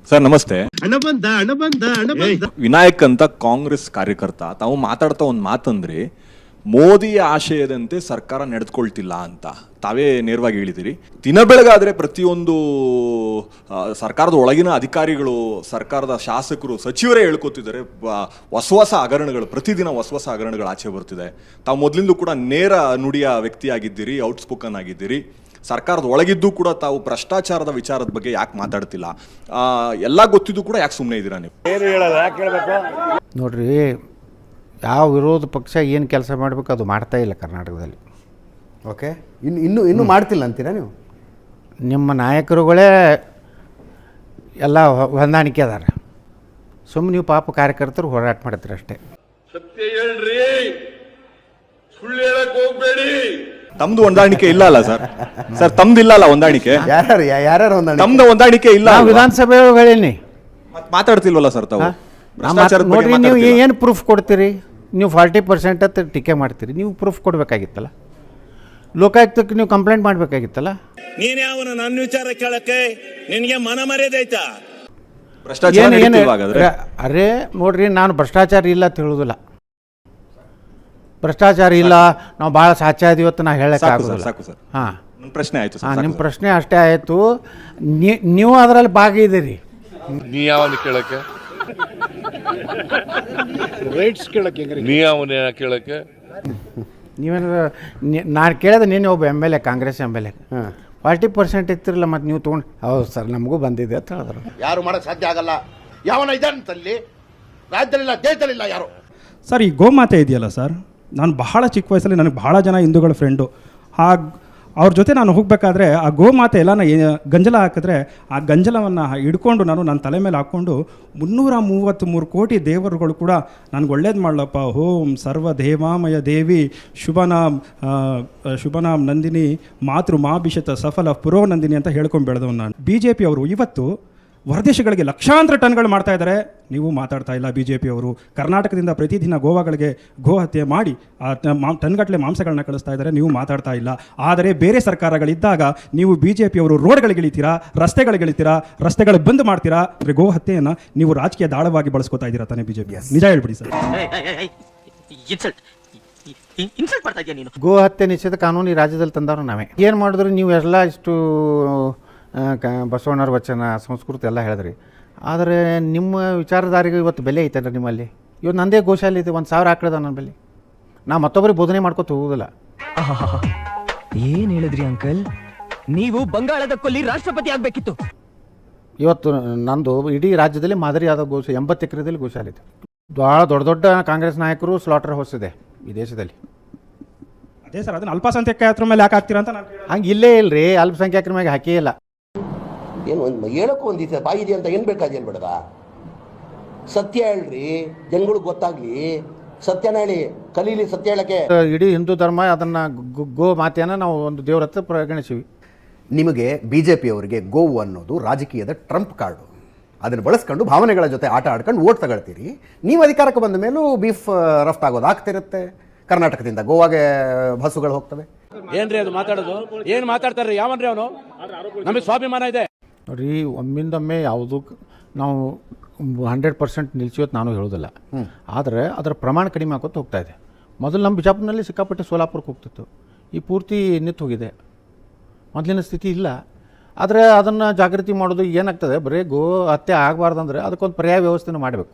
Sir ನಮಸ್ತೆ. ಹಣ ಬಂದ ವಿನಾಯಕ್ ಅಂತ ಕಾಂಗ್ರೆಸ್ ಕಾರ್ಯಕರ್ತ ತಾವು ಮಾತಾಡ್ತಾ ಒಂದು ಮಾತಂದ್ರೆ ಮೋದಿಯ ಆಶಯದಂತೆ ಸರ್ಕಾರ ನಡೆದುಕೊಳ್ತಿಲ್ಲ ಅಂತ ತಾವೇ ನೇರವಾಗಿ ಹೇಳಿದಿರಿ. ದಿನ ಬೆಳಗಾದ್ರೆ ಪ್ರತಿಯೊಂದು ಸರ್ಕಾರದ ಒಳಗಿನ ಅಧಿಕಾರಿಗಳು, ಸರ್ಕಾರದ ಶಾಸಕರು, ಸಚಿವರೇ ಹೇಳ್ಕೊತಿದ್ದಾರೆ. ಹೊಸ ಹಗರಣಗಳು, ಪ್ರತಿದಿನ ಹೊಸ ಹಗರಣಗಳು ಆಚೆ ಬರ್ತಿದೆ. ತಾವು ಮೊದಲಿಂದ ಕೂಡ ನೇರ ನುಡಿಯ ವ್ಯಕ್ತಿಯಾಗಿದ್ದೀರಿ, ಔಟ್ಸ್ಪೋಕನ್ ಆಗಿದ್ದೀರಿ. ಸರ್ಕಾರದ ಒಳಗಿದ್ದು ಕೂಡ ತಾವು ಭ್ರಷ್ಟಾಚಾರದ ವಿಚಾರದ ಬಗ್ಗೆ ಯಾಕೆ ಮಾತಾಡ್ತಿಲ್ಲ? ಎಲ್ಲ ಗೊತ್ತಿದ್ದು ಕೂಡ ಯಾಕೆ ಸುಮ್ಮನೆ ಇದ್ದೀರಾ ನೀವು? ನೋಡ್ರಿ, ಯಾವ ವಿರೋಧ ಪಕ್ಷ ಏನು ಕೆಲಸ ಮಾಡಬೇಕು ಅದು ಮಾಡ್ತಾ ಇಲ್ಲ ಕರ್ನಾಟಕದಲ್ಲಿ. ಓಕೆ, ಇನ್ನೂ ಮಾಡ್ತಿಲ್ಲ ಅಂತೀರಾ ನೀವು? ನಿಮ್ಮ ನಾಯಕರುಗಳೇ ಎಲ್ಲ ಹೊಂದಾಣಿಕೆ ಅದಾರ. ಸುಮ್ಮನೆ ನೀವು ಪಾಪ ಕಾರ್ಯಕರ್ತರು ಹೋರಾಟ ಮಾಡ್ತೀರ ಅಷ್ಟೇ. ಸತ್ಯ ಹೇಳ್ರಿ, ಸುಳ್ಳು ಹೇಳಕ್ ಹೋಗ್ಬೇಡಿ. ತಮ್ದು ಹೊಂದಾಣಿಕೆ ಇಲ್ಲ ಅಲ್ಲ ಸರ್? ಸರ್ ತಮ್ದು ಇಲ್ಲ ಅಲ್ಲ ಹೊಂದಾಣಿಕೆ? ಯಾರ್ಯಾರು ತಮ್ದು ಹೊಂದಾಣಿಕೆ ಇಲ್ಲ. ವಿಧಾನಸಭೆ ಹೇಳೀನಿ, ಮಾತಾಡ್ತಿಲ್ವಲ್ಲ ಸರ್ ತಾವು? ನೋಡ್ರಿ, ನೀವು ಏನು ಪ್ರೂಫ್ ಕೊಡ್ತೀರಿ? ನೀವು 40% ಅಂತ ಟೀಕೆ ಮಾಡ್ತೀರಿ. ನೀವು ಪ್ರೂಫ್ ಕೊಡಬೇಕಾಗಿತ್ತಲ್ಲ, ಲೋಕಾಯುಕ್ತಕ್ಕೆ ನೀವು ಕಂಪ್ಲೇಂಟ್ ಮಾಡಬೇಕಾಗಿತ್ತಲ್ಲ. ನೀನ್ ಯಾವನ ನನ್ನ ವಿಚಾರ ಕೇಳಕ್ಕೆ ನಿನಗೆ ಮನ ಮರ್ಯಾದೆ ಐತಾ? ಅರೆ ನೋಡ್ರಿ, ನಾನು ಭ್ರಷ್ಟಾಚಾರ ಇಲ್ಲ ಅಂತ ಹೇಳುದಿಲ್ಲ. ಭ್ರಷ್ಟಾಚಾರ ಇಲ್ಲ, ನಾವು ಭಾಳ ಸಾಚಾ ಇದೀವಿ ಅಂತ ನಾ ಹೇಳಕ್ಕೆ ಆಗೋದಿಲ್ಲ. ಹಾಂ, ಪ್ರಶ್ನೆ ಆಯ್ತು. ನಿಮ್ಮ ಪ್ರಶ್ನೆ ಅಷ್ಟೇ ಆಯಿತು. ನೀವು ಅದರಲ್ಲಿ ಭಾಗಿದ್ದೀರಿ. ನೀ ಯಾವನ ಕೇಳಕ್ಕೆ? ರೈಟ್ಸ್ ಕೇಳಕ್ಕೆ ನೀ ಯಾವನ ಕೇಳಕ್ಕೆ? ನೀವೇನು ನಾನು ಕೇಳಿದೆ, ನೀನು ಒಬ್ಬ MLA, ಕಾಂಗ್ರೆಸ್ MLA 40% ಇತ್ತಿರಲ್ಲ, ಮತ್ತು ನೀವು ತೊಗೊಂಡು ಹೌದು ಸರ್ ನಮಗೂ ಬಂದಿದೆ ಅಂತ ಹೇಳಿದ್ರು. ಯಾರು ಮಾಡೋಕ್ಕೆ ಸಾಧ್ಯ ಆಗಲ್ಲ. ಯಾವನ ಇದ್ದಾನಂತಲ್ಲಿ ರಾಜ್ಯದಲ್ಲಿಲ್ಲ, ದೇಶದಲ್ಲಿಲ್ಲ ಯಾರು. ಸರ್, ಈ ಗೋಮಾತೆ ಇದೆಯಲ್ಲ ಸರ್, ನಾನು ಬಹಳ ಚಿಕ್ಕ ವಯಸ್ಸಲ್ಲಿ ನನಗೆ ಬಹಳ ಜನ ಹಿಂದೂಗಳ ಫ್ರೆಂಡು. ಅವ್ರ ಜೊತೆ ನಾನು ಹೋಗಬೇಕಾದ್ರೆ ಆ ಗೋಮಾತೆ ಎಲ್ಲ ಗಂಜಲ ಹಾಕಿದ್ರೆ ಆ ಗಂಜಲವನ್ನು ಹಿಡ್ಕೊಂಡು ನಾನು ನನ್ನ ತಲೆ ಮೇಲೆ ಹಾಕ್ಕೊಂಡು 333 ಕೋಟಿ ದೇವರುಗಳು ಕೂಡ ನನಗೆ ಒಳ್ಳೇದು ಮಾಡಲಪ್ಪ, ಓಂ ಸರ್ವ ದೇವಾಮಯ ದೇವಿ ಶುಭನಾಮ್ ನಂದಿನಿ ಮಾತೃ ಮಾಭಿಷತ ಸಫಲ ಪುರೋ ನಂದಿನಿ ಅಂತ ಹೇಳ್ಕೊಂಡು ಬೆಳೆದವನು ನಾನು. BJP ಅವರು ಇವತ್ತು ಹೊರದೇಶಗಳಿಗೆ ಲಕ್ಷಾಂತರ ಟನ್ಗಳು ಮಾಡ್ತಾ ಇದ್ದಾರೆ, ನೀವು ಮಾತಾಡ್ತಾ ಇಲ್ಲ. BJP ಅವರು ಕರ್ನಾಟಕದಿಂದ ಪ್ರತಿದಿನ ಗೋವಾಗಳಿಗೆ ಗೋ ಹತ್ಯೆ ಮಾಡಿ ಟನ್ಗಟ್ಟಲೆ ಮಾಂಸಗಳನ್ನ ಕಳಿಸ್ತಾ ಇದ್ದಾರೆ, ನೀವು ಮಾತಾಡ್ತಾ ಇಲ್ಲ. ಆದರೆ ಬೇರೆ ಸರ್ಕಾರಗಳಿದ್ದಾಗ ನೀವು BJP ಅವರು ರೋಡ್ಗಳಿಗಿಳಿತೀರಾ, ರಸ್ತೆಗಳಿಗಿಳಿತೀರಾ, ರಸ್ತೆಗಳು ಬಂದ್ ಮಾಡ್ತೀರಾ. ಅಂದರೆ ಗೋ ಹತ್ಯೆಯನ್ನು ನೀವು ರಾಜಕೀಯ ದಾಳವಾಗಿ ಬಳಸ್ಕೊತಾ ಇದ್ದೀರಾ ತಾನೇ BJP? ನಿಜ ಹೇಳ್ಬಿಡಿ ಸರ್. ಗೋ ಹತ್ಯೆ ನಿಷೇಧ ಕಾನೂನು ಈ ರಾಜ್ಯದಲ್ಲಿ ತಂದವರು ನಾವೇ. ಏನು ಮಾಡಿದ್ರು ನೀವು ಎಲ್ಲ ಇಷ್ಟು ಬಸವಣ್ಣರ ವಚನ, ಸಂಸ್ಕೃತಿ ಎಲ್ಲ ಹೇಳಿದ್ರಿ. ಆದರೆ ನಿಮ್ಮ ವಿಚಾರಧಾರೆಗೆ ಇವತ್ತು ಬೆಲೆ ಐತೇನ್ರಿ ನಿಮ್ಮಲ್ಲಿ? ಇವತ್ತು ನಂದೇ ಗೋಶಾಲೆ ಇದೆ, 1000 ಆಕಳದ ನನ್ನ ಬೆಲೆ. ನಾ ಮತ್ತೊಬ್ಬರಿಗೆ ಬೋಧನೆ ಮಾಡ್ಕೊತ ಹೋಗೋದಿಲ್ಲ. ಏನು ಹೇಳಿದ್ರಿ ಅಂಕಲ್? ನೀವು ಬಂಗಾಳದ ಕೊಲ್ಲಿ ರಾಷ್ಟ್ರಪತಿ ಆಗಬೇಕಿತ್ತು. ಇವತ್ತು ನಂದು ಇಡೀ ರಾಜ್ಯದಲ್ಲಿ ಮಾದರಿಯಾದ 80 ಎಕರೆದಲ್ಲಿ ಗೋಶಾಲೆ ಇದೆ. ಭಾಳ ದೊಡ್ಡ ದೊಡ್ಡ ಕಾಂಗ್ರೆಸ್ ನಾಯಕರು ಸ್ಲಾಟರ್ ಹೌಸ್ ಇದೆ ಈ ದೇಶದಲ್ಲಿ. ಅದೇ ಸರ್, ಅದನ್ನು ಅಲ್ಪಸಂಖ್ಯಾತರ ಮೇಲೆ ಯಾಕೆ ಹಾಕ್ತೀರಾ ಅಂತ ನಾನು ಹಂಗೆ ಇಲ್ಲೇ ಇಲ್ಲರಿ, ಅಲ್ಪಸಂಖ್ಯಾತರ ಮೇಲೆ ಹಾಕೇ ಇಲ್ಲ. ಏನು ಒಂದು ಹೇಳಕ್ಕೂ ಒಂದಿದೆ ಬಾಯಿದೆ ಅಂತ ಏನು ಬೇಕಾದೇನು ಬೇಡದ? ಸತ್ಯ ಹೇಳ್ರಿ, ಜನಗಳಿಗೆ ಗೊತ್ತಾಗ್ಲಿ. ಸತ್ಯನ ಹೇಳಿ, ಕಲೀಲಿ ಸತ್ಯ ಹೇಳಕ್ಕೆ. ಇಡೀ ಹಿಂದೂ ಧರ್ಮ ಅದನ್ನು ಗೋ ಮಾತೆಯನ್ನು ನಾವು ಒಂದು ದೇವ್ರ ಹತ್ರ ಪರಿಗಣಿಸಿವಿ. ನಿಮಗೆ BJP ಅವರಿಗೆ ಗೋವು ಅನ್ನೋದು ರಾಜಕೀಯದ ಟ್ರಂಪ್ ಕಾರ್ಡು. ಅದನ್ನು ಬಳಸ್ಕೊಂಡು ಭಾವನೆಗಳ ಜೊತೆ ಆಟ ಆಡ್ಕೊಂಡು ಓಟ್ ತಗೊಳ್ತೀರಿ. ನೀವು ಅಧಿಕಾರಕ್ಕೆ ಬಂದ ಮೇಲೂ ಬೀಫ್ ರಫ್ತಾಗೋದು ಆಗ್ತಿರುತ್ತೆ. ಕರ್ನಾಟಕದಿಂದ ಗೋವಾಗೆ ಬಸ್ಸುಗಳು ಹೋಗ್ತವೆ. ಏನ್ರಿ ಅದು ಮಾತಾಡೋದು? ಏನು ಮಾತಾಡ್ತಾರ್ರಿ? ಯಾವನ್ರಿ ಅವನು? ನಮಗೆ ಸ್ವಾಭಿಮಾನ ಇದೆ ನೋಡ್ರಿ. ಒಮ್ಮಿಂದೊಮ್ಮೆ ಯಾವುದು ನಾವು 100% ನಿಲ್ಸಿವತ್ತು ನಾನು ಹೇಳೋದಿಲ್ಲ. ಆದರೆ ಅದರ ಪ್ರಮಾಣ ಕಡಿಮೆ ಆಗೋದು ಹೋಗ್ತಾ ಇದೆ. ಮೊದಲು ನಮ್ಮ ಬಿಜಾಪುರನಲ್ಲಿ ಸಿಕ್ಕಾಪಟ್ಟೆ ಸೋಲಾಪುರಕ್ಕೆ ಹೋಗ್ತಿತ್ತು, ಈ ಪೂರ್ತಿ ನಿಂತು ಹೋಗಿದೆ. ಮೊದಲಿನ ಸ್ಥಿತಿ ಇಲ್ಲ. ಆದರೆ ಅದನ್ನು ಜಾಗೃತಿ ಮಾಡೋದು ಏನಾಗ್ತದೆ, ಬರೀ ಗೋ ಹತ್ಯೆ ಆಗಬಾರ್ದಂದ್ರೆ ಅದಕ್ಕೊಂದು ಪರ್ಯಾಯ ವ್ಯವಸ್ಥೆನೂ ಮಾಡಬೇಕು.